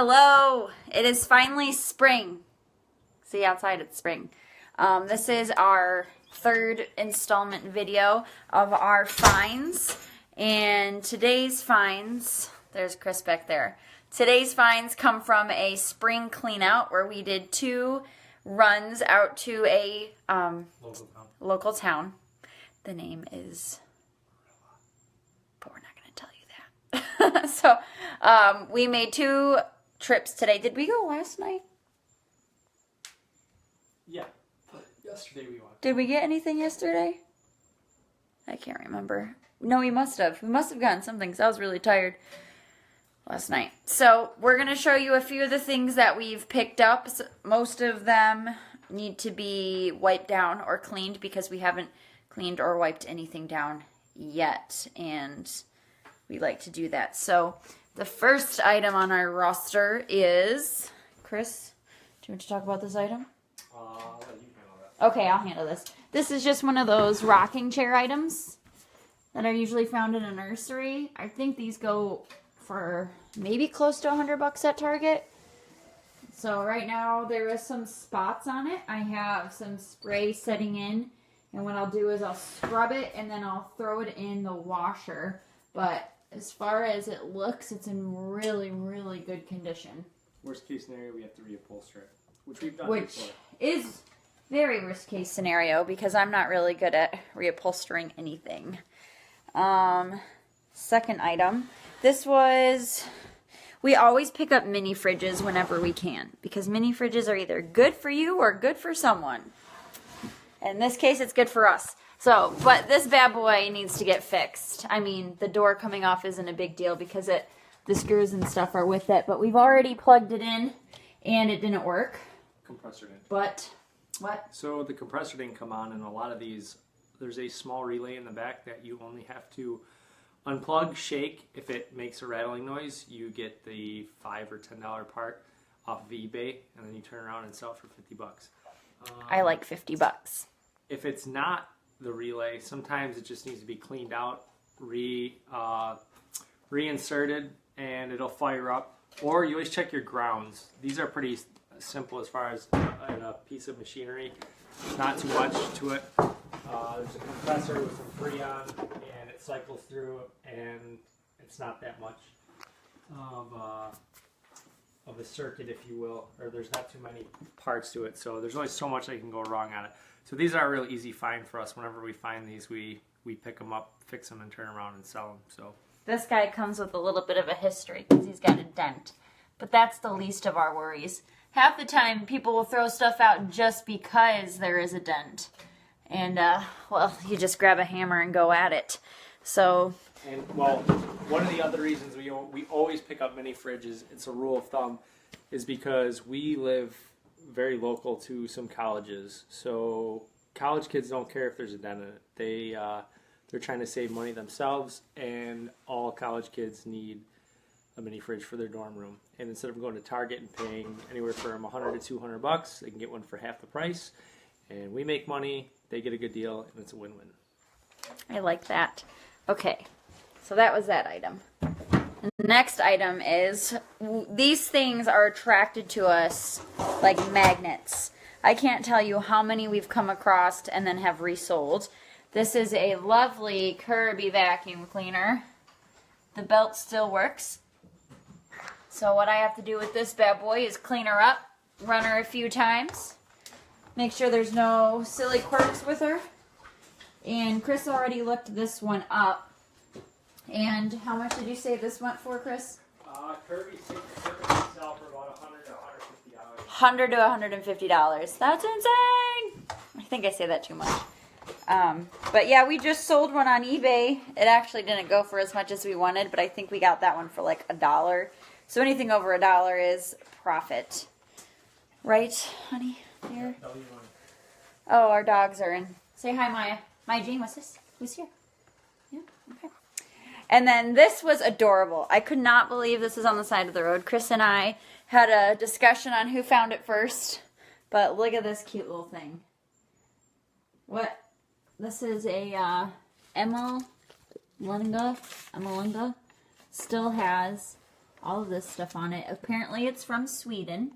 Hello! It is finally spring. See, outside it's spring. This is our third installment video of our finds. And today's finds, there's Chris back there. Today's finds come from a spring clean out where we did 2 runs out to a local town. The name is... but we're not going to tell you that. So, we made 2 trips today. Did we go last night? Yeah, but yesterday we went. Did we get anything yesterday? I can't remember. No, we must have. We must have gotten something because I was really tired last night. So, we're going to show you a few of the things that we've picked up. Most of them need to be wiped down or cleaned because we haven't cleaned or wiped anything down yet. And we like to do that. So, the first item on our roster is... Chris, do you want to talk about this item? I'll let you handle that. Okay, I'll handle this. This is just one of those rocking chair items that are usually found in a nursery. I think these go for maybe close to $100 at Target. So right now there is some spots on it. I have some spray setting in, and what I'll do is I'll scrub it and then I'll throw it in the washer. But as far as it looks, it's in really, really good condition. Worst case scenario, we have to reupholster it, which we've done Which before. is very worst case scenario because I'm not really good at reupholstering anything. Second item. This was... We always pick up mini fridges whenever we can because mini fridges are either good for you or good for someone. In this case, it's good for us. So, but this bad boy needs to get fixed. I mean, the door coming off isn't a big deal because the screws and stuff are with it. But we've already plugged it in and it didn't work. Compressor didn't. But, what? So the compressor didn't come on, and a lot of these, there's a small relay in the back that you only have to unplug, shake. If it makes a rattling noise, you get the $5 or $10 part off of eBay, and then you turn around and sell it for $50. I like $50. If it's not the relay, sometimes it just needs to be cleaned out, reinserted, and it'll fire up. Or you always check your grounds. These are pretty simple as far as a piece of machinery. Not too much to it. There's a compressor with some Freon, and it cycles through, and it's not that much of a circuit, if you will, or there's not too many parts to it. So there's only so much that can go wrong on it. So these are a real easy find for us. Whenever we find these, we pick them up, fix them, and turn around and sell them. So This guy comes with a little bit of a history because he's got a dent. But that's the least of our worries. Half the time, people will throw stuff out just because there is a dent. And, well, you just grab a hammer and go at it. So... And, well, one of the other reasons we always pick up mini fridges, it's a rule of thumb, is because we live very local to some colleges. So college kids don't care if there's a dent in it. They're trying to save money themselves, and all college kids need a mini fridge for their dorm room. And instead of going to Target and paying anywhere from $100 to $200, they can get one for half the price. And we make money, they get a good deal, and it's a win-win. I like that. Okay, so that was that item. The next item is, these things are attracted to us like magnets. I can't tell you how many we've come across and then have resold. This is a lovely Kirby vacuum cleaner. The belt still works. So what I have to do with this bad boy is clean her up, run her a few times, make sure there's no silly quirks with her. And Chris already looked this one up. And how much did you say this went for, Chris? Kirby typically sell for about $100 to $150. $100 to $150. That's insane! I think I say that too much. But yeah, we just sold one on eBay. It actually didn't go for as much as we wanted, but I think we got that one for like $1. So anything over $1 is profit. Right, honey? Here? Oh, our dogs are in. Say hi, Maya. Maya Jean, what's this? Who's here? Yeah, okay. And then this was adorable. I could not believe this is on the side of the road. Chris and I had a discussion on who found it first. But look at this cute little thing. What? This is a Emma Lunga. Still has all of this stuff on it. Apparently it's from Sweden.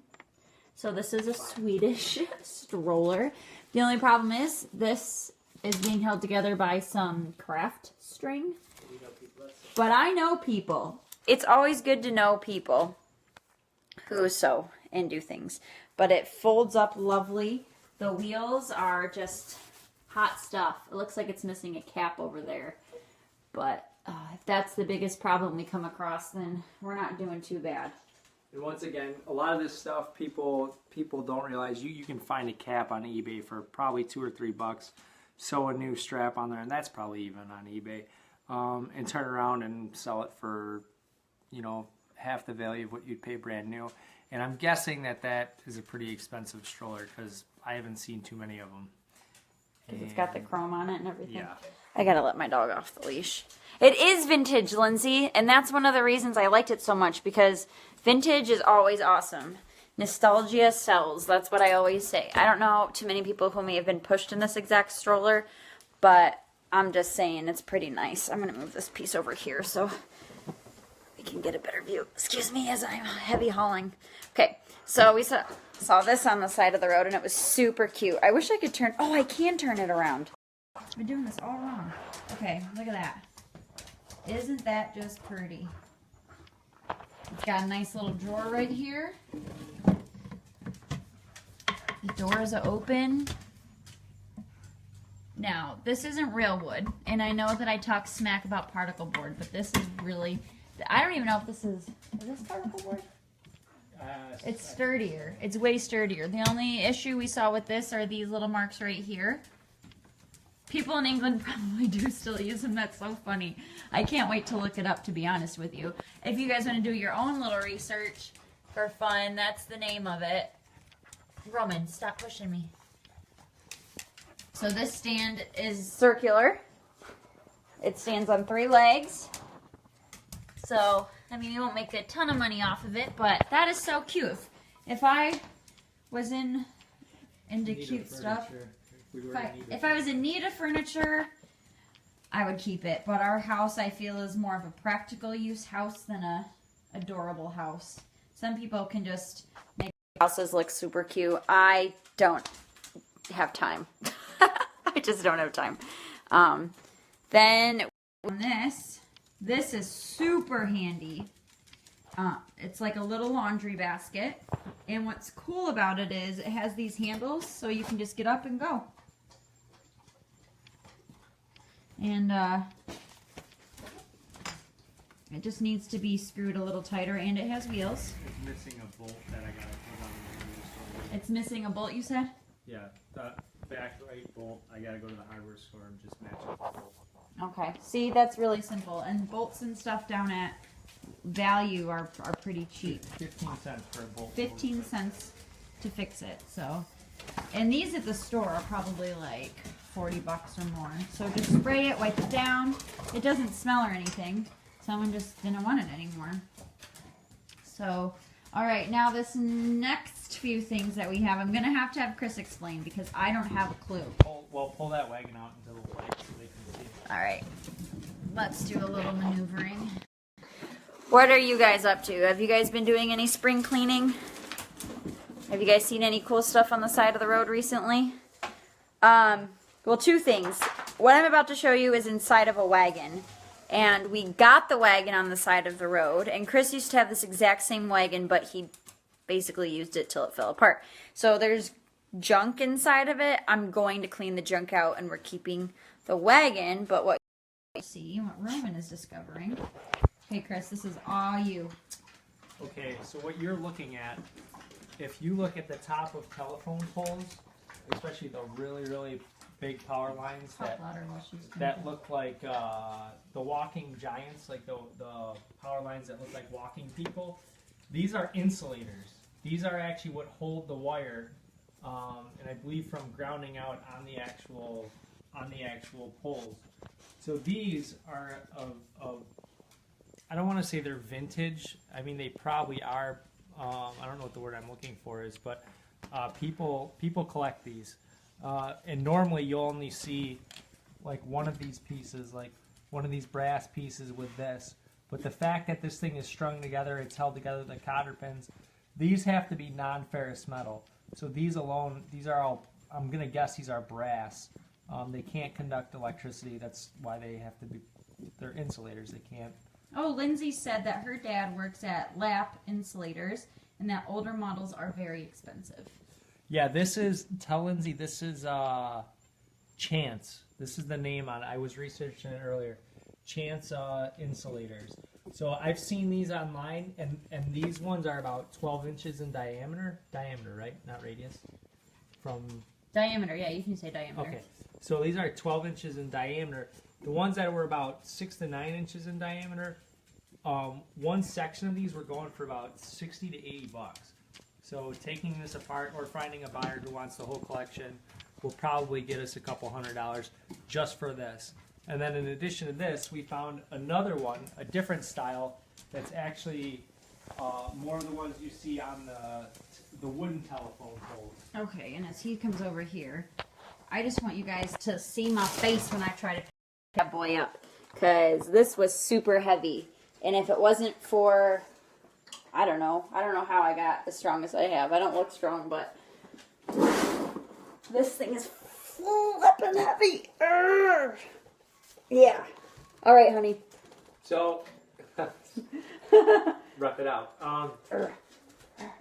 So this is a Swedish stroller. The only problem is this is being held together by some craft string. But I know people. It's always good to know people who sew and do things. But it folds up lovely. The wheels are just hot stuff. It looks like it's missing a cap over there. But if that's the biggest problem we come across, then we're not doing too bad. And once again, a lot of this stuff people don't realize you can find a cap on eBay for probably $2 or $3. Sew a new strap on there, and that's probably even on eBay, and turn around and sell it for, half the value of what you'd pay brand new. And I'm guessing that is a pretty expensive stroller because I haven't seen too many of them. Because it's got the chrome on it and everything. Yeah. I gotta let my dog off the leash. It is vintage, Lindsay, and that's one of the reasons I liked it so much, because vintage is always awesome. Nostalgia sells. That's what I always say. I don't know too many people who may have been pushed in this exact stroller, but I'm just saying it's pretty nice. I'm going to move this piece over here so we can get a better view. Excuse me as I'm heavy hauling. Okay, so we saw this on the side of the road, and it was super cute. I wish I could turn... Oh, I can turn it around. I've been doing this all wrong. Okay, look at that. Isn't that just pretty? It's got a nice little drawer right here. The doors are open. Now, this isn't real wood, and I know that I talk smack about particle board, but this is really... I don't even know if this is this particle board? It's sturdier. It's way sturdier. The only issue we saw with this are these little marks right here. People in England probably do still use them. That's so funny. I can't wait to look it up, to be honest with you. If you guys want to do your own little research for fun, that's the name of it. Roman, stop pushing me. So this stand is circular. It stands on 3 legs. So, I mean, you won't make a ton of money off of it, but that is so cute. If I was into cute stuff... If I was in need of furniture, I would keep it. But our house, I feel, is more of a practical use house than a adorable house. Some people can just make houses look super cute. I don't have time. I just don't have time. Then this is super handy. It's like a little laundry basket. And what's cool about it is it has these handles, so you can just get up and go. And it just needs to be screwed a little tighter, and it has wheels. It's missing a bolt that I gotta put on. It's missing a bolt, you said? Yeah, the back right bolt. I gotta go to the hardware store and just match up the bolt. Okay. See, that's really simple. And bolts and stuff down at Value are pretty cheap. 15 cents for a bolt. 15 cents to fix it. So, and these at the store are probably like $40 or more. So just spray it, wipe it down. It doesn't smell or anything. Someone just didn't want it anymore. So, all right, now this next few things that we have, I'm gonna have to have Chris explain because I don't have a clue. Pull that wagon out into the light so they can see. All right, let's do a little maneuvering. What are you guys up to? Have you guys been doing any spring cleaning? Have you guys seen any cool stuff on the side of the road recently? Well, 2 things. What I'm about to show you is inside of a wagon. And we got the wagon on the side of the road. And Chris used to have this exact same wagon, but he basically used it till it fell apart. So there's junk inside of it. I'm going to clean the junk out, and we're keeping the wagon. But what you see, what Roman is discovering. Okay, Chris, this is all you. Okay, so what you're looking at, if you look at the top of telephone poles, especially the really, really big power lines that look like the walking giants, like the power lines that look like walking people, these are insulators. These are actually what hold the wire, and I believe from grounding out on the actual poles. So these are of I don't want to say they're vintage. I mean, they probably are. I don't know what the word I'm looking for is, but people collect these. And normally you'll only see like one of these pieces, like one of these brass pieces with this. But the fact that this thing is strung together, it's held together with the cotter pins, these have to be non-ferrous metal. So these alone, these are all, I'm going to guess these are brass. They can't conduct electricity. That's why they have to be, they're insulators. They can't. Oh, Lindsay said that her dad works at Lap Insulators and that older models are very expensive. Yeah, this is, tell Lindsay, this is Chance. This is the name on it. I was researching it earlier. Chance insulators. So I've seen these online, and these ones are about 12 inches in diameter. Diameter, right? Not radius. From Diameter, yeah, you can say diameter. okay. So these are 12 inches in diameter. The ones that were about 6 to 9 inches in diameter, one section of these were going for about 60 to 80 bucks. So taking this apart or finding a buyer who wants the whole collection will probably get us a couple $100 just for this. And then in addition to this, we found another one, a different style, that's actually more of the ones you see on the wooden telephone poles. Okay, and as he comes over here, I just want you guys to see my face when I try to pick that boy up. Because this was super heavy. And if it wasn't for, I don't know how I got as strong as I have. I don't look strong, but this thing is flipping heavy. Urgh. Yeah. All right, honey. So, rough it out.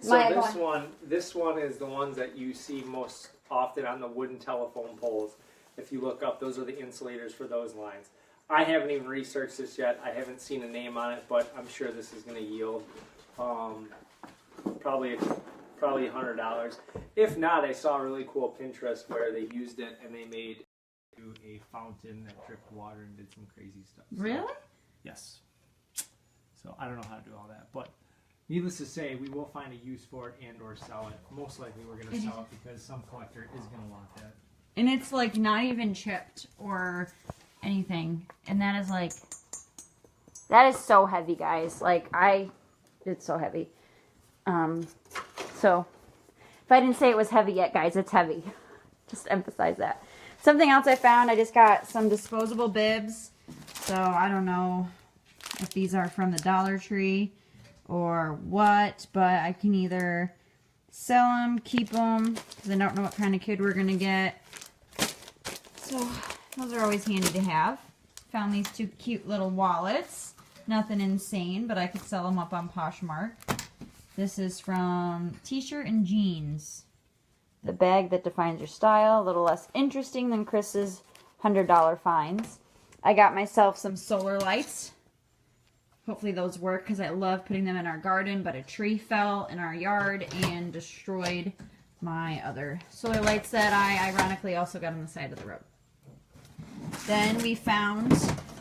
This one is the ones that you see most often on the wooden telephone poles. If you look up, those are the insulators for those lines. I haven't even researched this yet. I haven't seen a name on it, but I'm sure this is going to yield probably $100. If not, I saw a really cool Pinterest where they used it and they made a fountain that dripped water and did some crazy stuff. So, Really? yes. So I don't know how to do all that, but needless to say, we will find a use for it and or sell it. Most likely we're going to sell it because some collector is going to want that. And it's like not even chipped or anything. And that is like, that is so heavy, guys. Like it's so heavy. So if I didn't say it was heavy yet, guys, it's heavy. Just emphasize that. Something else I found, I just got some disposable bibs. So I don't know if these are from the Dollar Tree or what, but I can either sell them, keep them, because I don't know what kind of kid we're going to get. So those are always handy to have. Found these two cute little wallets. Nothing insane, but I could sell them up on Poshmark. This is from T-shirt and jeans. The bag that defines your style, a little less interesting than Chris's $100 finds. I got myself some solar lights. Hopefully those work because I love putting them in our garden, but a tree fell in our yard and destroyed my other solar lights that I ironically also got on the side of the road. Then we found,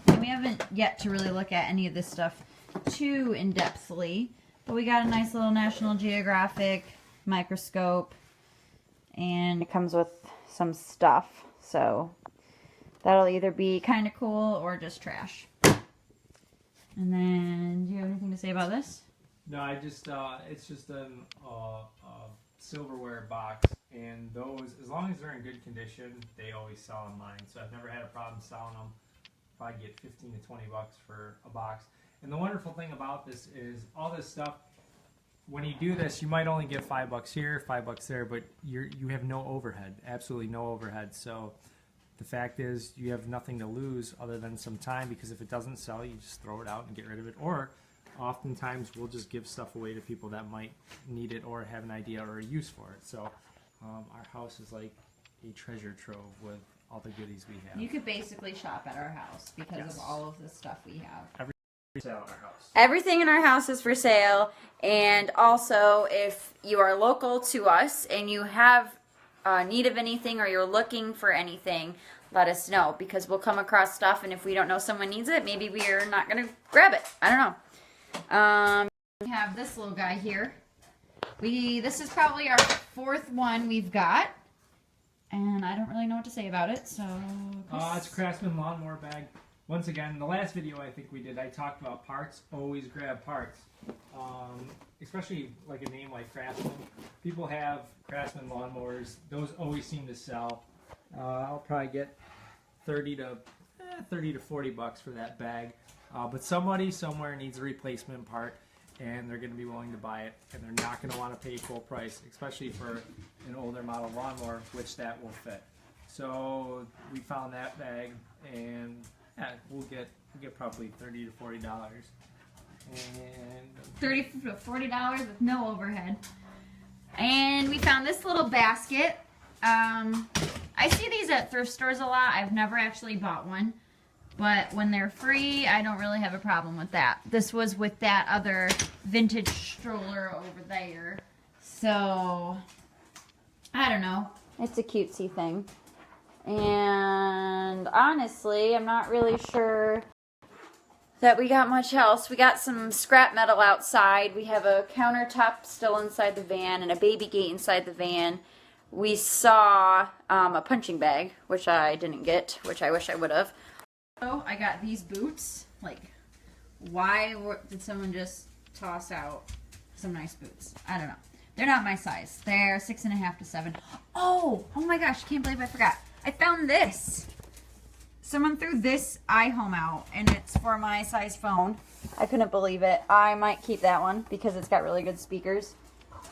and we haven't yet to really look at any of this stuff too in-depthly, but we got a nice little National Geographic microscope. And it comes with some stuff, so that'll either be kind of cool or just trash. And then, do you have anything to say about this? No, I just it's just a silverware box, and those, as long as they're in good condition, they always sell online. So I've never had a problem selling them. Probably get 15 to 20 bucks for a box. And the wonderful thing about this is all this stuff. When you do this, you might only get $5 here, $5 there, but you have no overhead, absolutely no overhead. So the fact is, you have nothing to lose other than some time, because if it doesn't sell, you just throw it out and get rid of it. Or oftentimes, we'll just give stuff away to people that might need it or have an idea or a use for it. So our house is like a treasure trove with all the goodies we have. You could basically shop at our house because of all of the stuff we have. Sale in our house. Everything in our house is for sale, and also if you are local to us and you have need of anything or you're looking for anything, let us know, because we'll come across stuff, and if we don't know someone needs it, maybe we're not going to grab it. I don't know. We have this little guy here. This is probably our fourth one we've got, and I don't really know what to say about it, so... It's a Craftsman lawnmower bag. Once again, the last video I think we did, I talked about parts. Always grab parts. Especially like a name like Craftsman. People have Craftsman lawnmowers. Those always seem to sell. I'll probably get 30 to 40 bucks for that bag. But somebody somewhere needs a replacement part, and they're going to be willing to buy it, and they're not going to want to pay full price, especially for an older model lawnmower, which that will fit. So we found that bag, and yeah, we'll get probably $30 to $40, and $30 to $40 with no overhead. And we found this little basket. I see these at thrift stores a lot. I've never actually bought one. But when they're free, I don't really have a problem with that. This was with that other vintage stroller over there. So, I don't know. It's a cutesy thing. And honestly, I'm not really sure that we got much else. We got some scrap metal outside. We have a countertop still inside the van and a baby gate inside the van. We saw a punching bag, which I didn't get, which I wish I would have. So I got these boots. Like, why did someone just toss out some nice boots? I don't know. They're not my size. They're 6.5 to 7. Oh my gosh, can't believe I forgot. I found this. Someone threw this iHome out, and it's for my size phone. I couldn't believe it. I might keep that one because it's got really good speakers.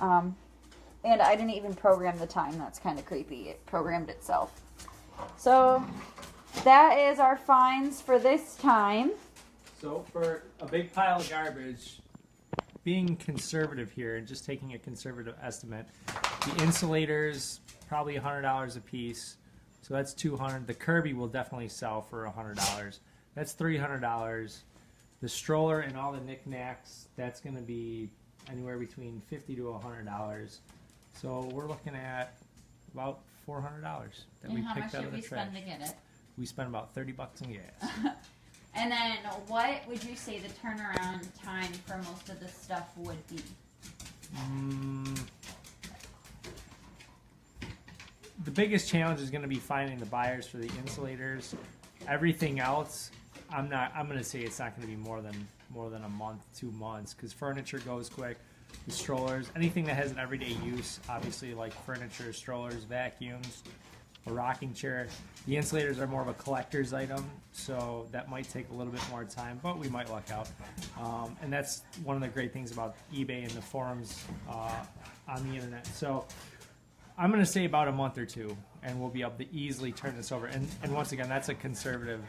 And I didn't even program the time. That's kind of creepy. It programmed itself. So that is our finds for this time. So for a big pile of garbage, being conservative here and just taking a conservative estimate, the insulators probably $100 a piece, so that's $200. The Kirby will definitely sell for $100. That's $300. The stroller and all the knickknacks, that's going to be anywhere between $50 to $100. So we're looking at about $400 that we picked out of the trash. And how much did we spend to get it? We spent about $30 in gas. And then what would you say the turnaround time for most of this stuff would be? The biggest challenge is going to be finding the buyers for the insulators. Everything else, I'm going to say it's not going to be more than a month, 2 months, because furniture goes quick. The strollers, anything that has an everyday use, obviously like furniture, strollers, vacuums, a rocking chair. The insulators are more of a collector's item, so that might take a little bit more time, but we might luck out. And that's one of the great things about eBay and the forums on the internet. So I'm going to say about a month or two, and we'll be able to easily turn this over. And once again, that's a conservative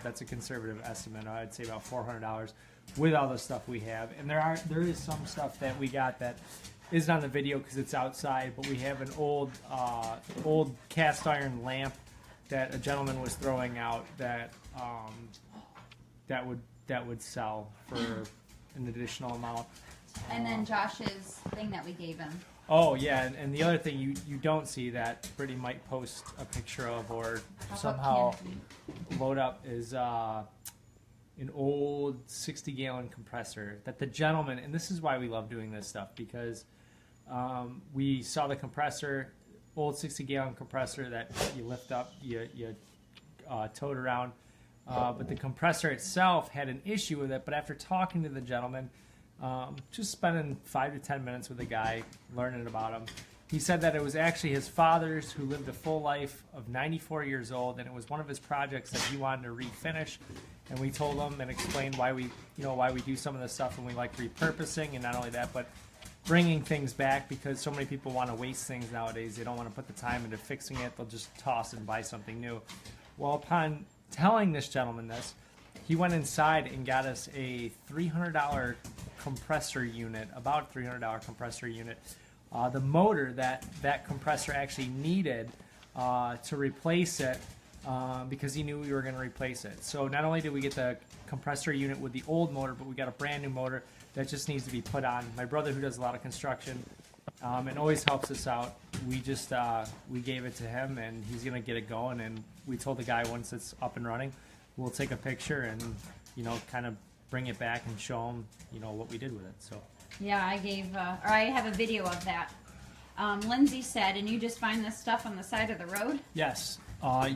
estimate. I'd say about $400 with all the stuff we have. And there is some stuff that we got that isn't on the video because it's outside, but we have an old cast iron lamp that a gentleman was throwing out that would sell for an additional amount. And then Josh's thing that we gave him. Oh yeah, and the other thing you don't see that Brittany might post a picture of or somehow load up is an old 60-gallon compressor that the gentleman, and this is why we love doing this stuff, because we saw the compressor, old 60-gallon compressor that you lift up, you tote around, but the compressor itself had an issue with it. But after talking to the gentleman, just spending 5 to 10 minutes with the guy, learning about him, he said that it was actually his father's, who lived a full life of 94 years old, and it was one of his projects that he wanted to refinish. And we told him and explained why we do some of this stuff, and we like repurposing, and not only that, but bringing things back, because so many people want to waste things nowadays. They don't want to put the time into fixing it. They'll just toss and buy something new. Well, upon telling this gentleman this, he went inside and got us a $300 compressor unit, about $300 compressor unit. The motor that compressor actually needed to replace it, because he knew we were going to replace it. So not only did we get the compressor unit with the old motor, but we got a brand new motor that just needs to be put on. My brother, who does a lot of construction and always helps us out, we just we gave it to him, and he's going to get it going. And we told the guy once it's up and running, we'll take a picture and kind of bring it back and show him what we did with it. So yeah, I have a video of that. Lindsay said, and you just find this stuff on the side of the road? Yes.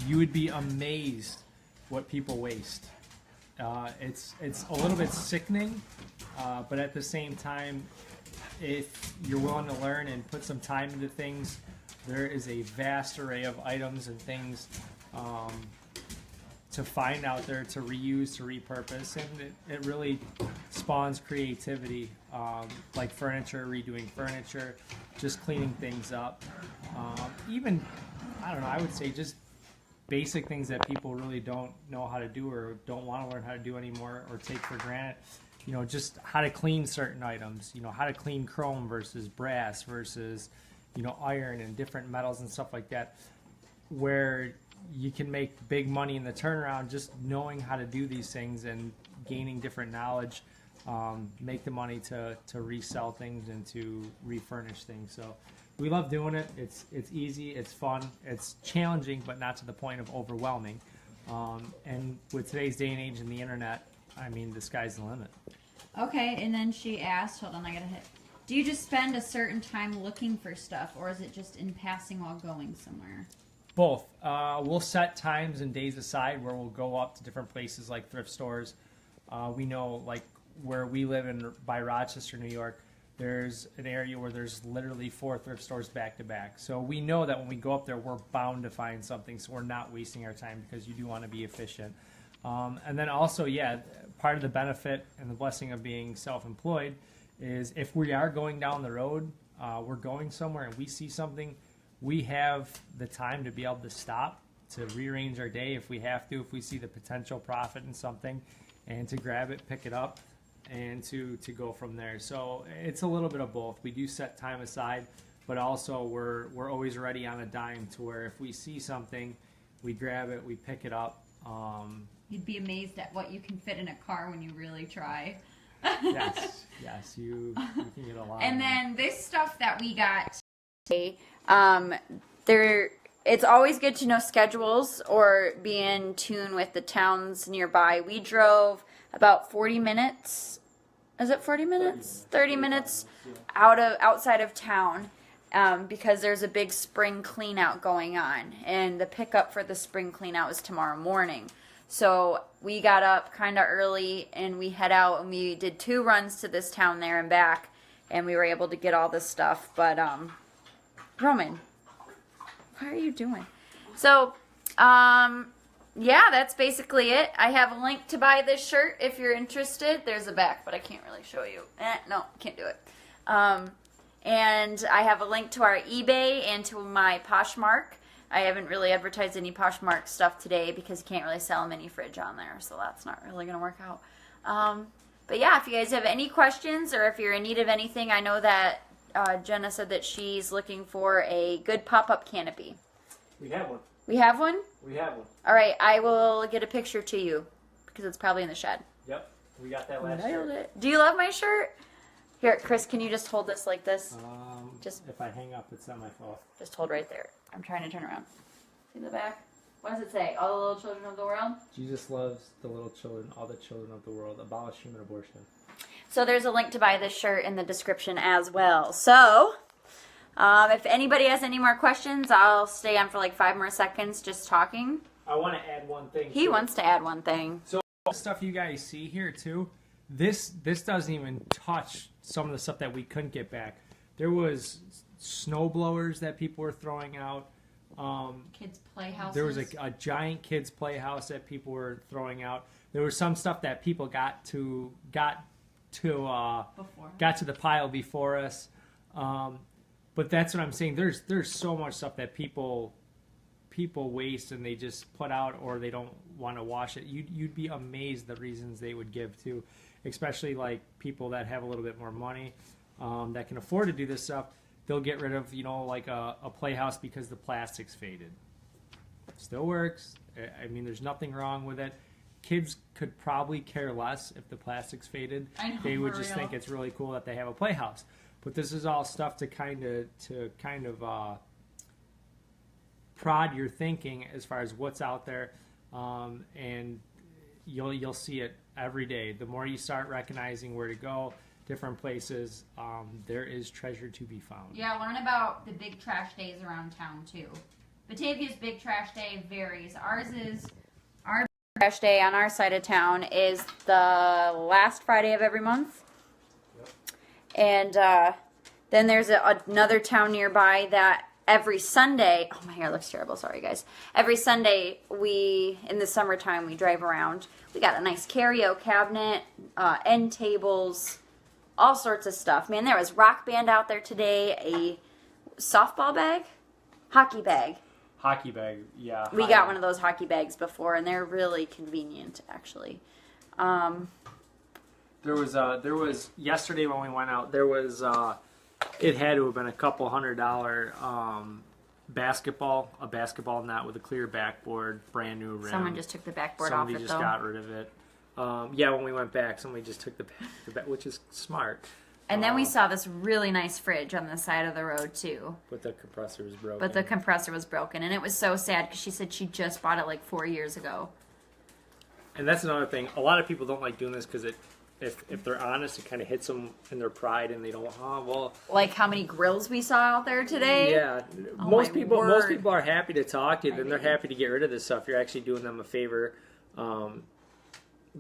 You would be amazed what people waste. It's a little bit sickening, but at the same time, if you're willing to learn and put some time into things, there is a vast array of items and things find out there, to reuse, to repurpose, and it really spawns creativity, like furniture, redoing furniture, just cleaning things up. Even, I don't know, I would say just basic things that people really don't know how to do or don't want to learn how to do anymore or take for granted. You know, just how to clean certain items, you know, how to clean chrome versus brass versus, you know, iron and different metals and stuff like that, where you can make big money in the turnaround just knowing how to do these things and gaining different knowledge, make the money to resell things and to refurnish things. So we love doing it. It's easy, it's fun, it's challenging, but not to the point of overwhelming. And with today's day and age and the internet, I mean, the sky's the limit. Okay, and then she asked, hold on, I gotta hit. Do you just spend a certain time looking for stuff, or is it just in passing while going somewhere? Both. We'll set times and days aside where we'll go up to different places like thrift stores. We know, like, where we live by Rochester, New York, there's an area where there's literally 4 thrift stores back to back. So we know that when we go up there, we're bound to find something, so we're not wasting our time because you do want to be efficient. And then also, yeah, part of the benefit and the blessing of being self-employed is if we are going down the road, we're going somewhere and we see something, we have the time to be able to stop, to rearrange our day if we have to, if we see the potential profit in something, and to grab it, pick it up, and to go from there. So it's a little bit of both. We do set time aside, but also we're always ready on a dime to where if we see something, we grab it, we pick it up. You'd be amazed at what you can fit in a car when you really try. Yes, you can get a lot. And then this stuff that we got today, it's always good to know schedules or be in tune with the towns nearby. We drove about 40 minutes. Is it 40 minutes? 30 minutes outside of town. Because there's a big spring clean out going on, and the pickup for the spring clean out is tomorrow morning. So we got up kind of early and we head out and we did 2 runs to this town there and back, and we were able to get all this stuff. But Roman, what are you doing? So yeah, that's basically it. I have a link to buy this shirt if you're interested. There's a back, but I can't really show you. No, can't do it. And I have a link to our eBay and to my Poshmark. I haven't really advertised any Poshmark stuff today because you can't really sell a mini fridge on there, so that's not really going to work out. But yeah, if you guys have any questions or if you're in need of anything, I know that Jenna said that she's looking for a good pop-up canopy. We have one. We have one? We have one. All right, I will get a picture to you because it's probably in the shed. Yep, we got that last Nailed year. it. Do you love my shirt? Here, Chris, can you just hold this like this? Just if I hang up, it's not my fault. Just hold right there. I'm trying to turn around. See the back? What does it say? All the little children of the world? Jesus loves the little children, all the children of the world. Abolish human abortion. So there's a link to buy this shirt in the description as well. So, if anybody has any more questions, I'll stay on for like 5 more seconds just talking. I want to add one thing. He wants to add one thing. So the stuff you guys see here too, this doesn't even touch some of the stuff that we couldn't get back. There was snow blowers that people were throwing out. Kids' playhouses. There was a giant kids' playhouse that people were throwing out. There was some stuff that people got to the pile before us. But that's what I'm saying. There's so much stuff that people waste and they just put out or they don't want to wash it. You'd be amazed the reasons they would give to, especially like people that have a little bit more money that can afford to do this stuff. They'll get rid of, like a playhouse because the plastic's faded. Still works. I mean, there's nothing wrong with it. Kids could probably care less if the plastic's faded. I know, they would just think it's really cool that they have a playhouse. But this is all stuff to kind of prod your thinking as far as what's out there, and you'll see it every day. The more you start recognizing where to go, different places, there is treasure to be found. Yeah, learn about the big trash days around town too. Batavia's big trash day varies. Our trash day on our side of town is the last Friday of every month. Yep. And then there's another town nearby that every Sunday, oh, my hair looks terrible, sorry guys. Every Sunday, in the summertime, we drive around. We got a nice carry-out cabinet, end tables, all sorts of stuff. Man, there was Rock Band out there today, a softball bag, hockey bag. Hockey bag, yeah. We got one of those hockey bags before, and they're really convenient, actually. There was yesterday when we went out. There was it had to have been a couple $100 a basketball net with a clear backboard, brand new rim. Someone just took the backboard Somebody off it, just though. got rid of it. Yeah, when we went back, somebody just took the back, which is smart. And then we saw this really nice fridge on the side of the road, too. But the compressor was broken. But the compressor was broken, and it was so sad because she said she just bought it like 4 years ago. And that's another thing. A lot of people don't like doing this because if they're honest, it kind of hits them in their pride, and they don't. Oh well. Like how many grills we saw out there today. Yeah, Oh, most my people word. are happy to talk to you, and they're happy to get rid of this stuff. You're actually doing them a favor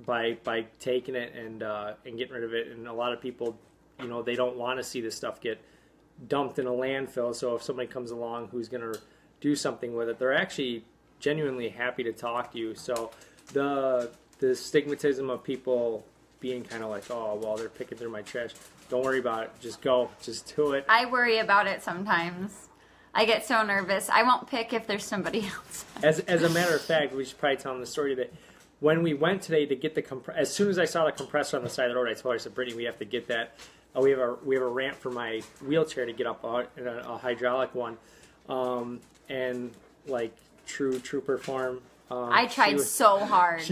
by taking it and getting rid of it. And a lot of people, they don't want to see this stuff get dumped in a landfill. So if somebody comes along who's going to do something with it, they're actually genuinely happy to talk to you. So the stigmatism of people being kind of like, oh, well, they're picking through my trash. Don't worry about it. Just go. Just do it. I worry about it sometimes. I get so nervous. I won't pick if there's somebody else. As a matter of fact, we should probably tell them the story that when we went today to get the as soon as I saw the compressor on the side of the road, I told her, I said, Brittany, we have to get that. We have a ramp for my wheelchair to get up a hydraulic one, and like true perform. I tried so hard.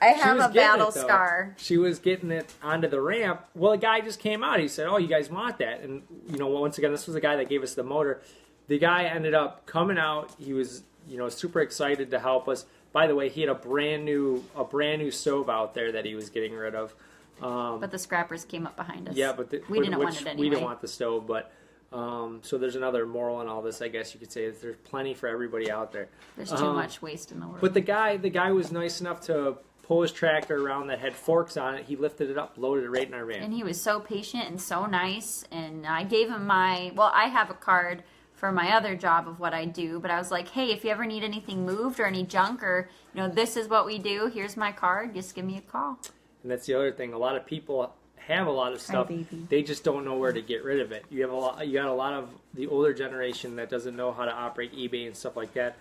I have a battle scar. She was getting it onto the ramp. Well, a guy just came out. He said, "Oh, you guys want that?" And once again, this was the guy that gave us the motor. The guy ended up coming out. He was, super excited to help us. By the way, he had a brand new stove out there that he was getting rid of. But the scrappers came up behind us. Yeah, but we didn't want it anyway. We didn't want the stove, but so there's another moral in all this, I guess you could say. There's plenty for everybody out there. There's too much waste in the world. But the guy was nice enough to pull his tractor around that had forks on it. He lifted it up, loaded it right in our van. And he was so patient and so nice. And I gave him I have a card for my other job of what I do, but I was like, hey, if you ever need anything moved or any junk or, this is what we do, here's my card, just give me a call. And that's the other thing. A lot of people have a lot of stuff. They just don't know where to get rid of it. You got a lot of the older generation that doesn't know how to operate eBay and stuff like that.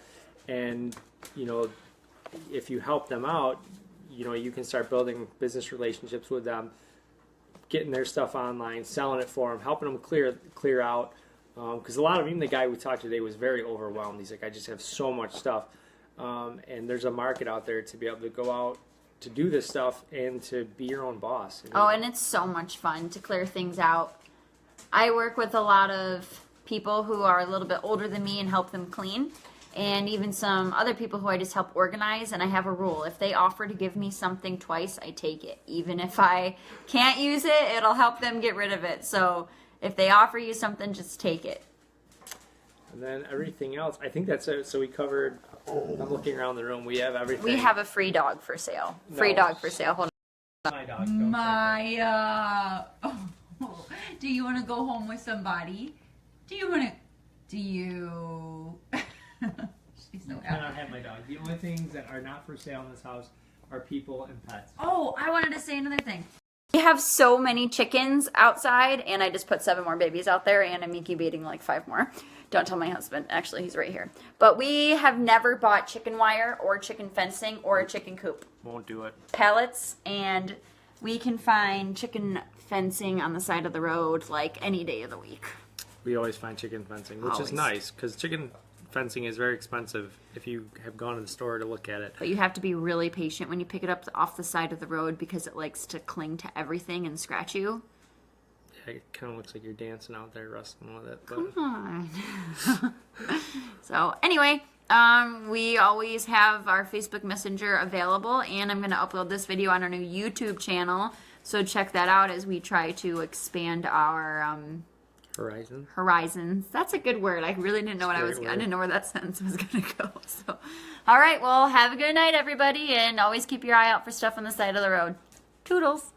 And, if you help them out, you can start building business relationships with them, getting their stuff online, selling it for them, helping them clear out. Because a lot of, even the guy we talked to today was very overwhelmed. He's like, I just have so much stuff. And there's a market out there to be able to go out to do this stuff and to be your own boss. And it's so much fun to clear things out. I work with a lot of people who are a little bit older than me and help them clean. And even some other people who I just help organize. And I have a rule. If they offer to give me something twice, I take it. Even if I can't use it, it'll help them get rid of it. So if they offer you something, just take it. And then everything else, I think that's it. So we covered, I'm looking around the room, we have everything. We have a free dog for sale. Free dog for sale. Hold on. My dog. Maya. Oh, do you want to go home with somebody? Do you? She's so I cannot have my dog. The only things that are not for sale in this house are people and pets. Oh, I wanted to say another thing. We have so many chickens outside, and I just put 7 more babies out there, and I'm incubating like 5 more. Don't tell my husband. Actually, he's right here. But we have never bought chicken wire or chicken fencing or a chicken coop. Won't do it. Pellets, and we can find chicken fencing on the side of the road like any day of the week. We always find chicken fencing, which is nice, because chicken fencing is very expensive if you have gone to the store to look at it. But you have to be really patient when you pick it up off the side of the road because it likes to cling to everything and scratch you. Yeah, it kind of looks like you're dancing out there wrestling with it. But... Come on. So anyway, we always have our Facebook Messenger available, and I'm going to upload this video on our new YouTube channel. So check that out as we try to expand our... Horizons. That's a good word. I really didn't know I didn't know where that sentence was going to go. So, all right. Well, have a good night, everybody, and always keep your eye out for stuff on the side of the road. Toodles.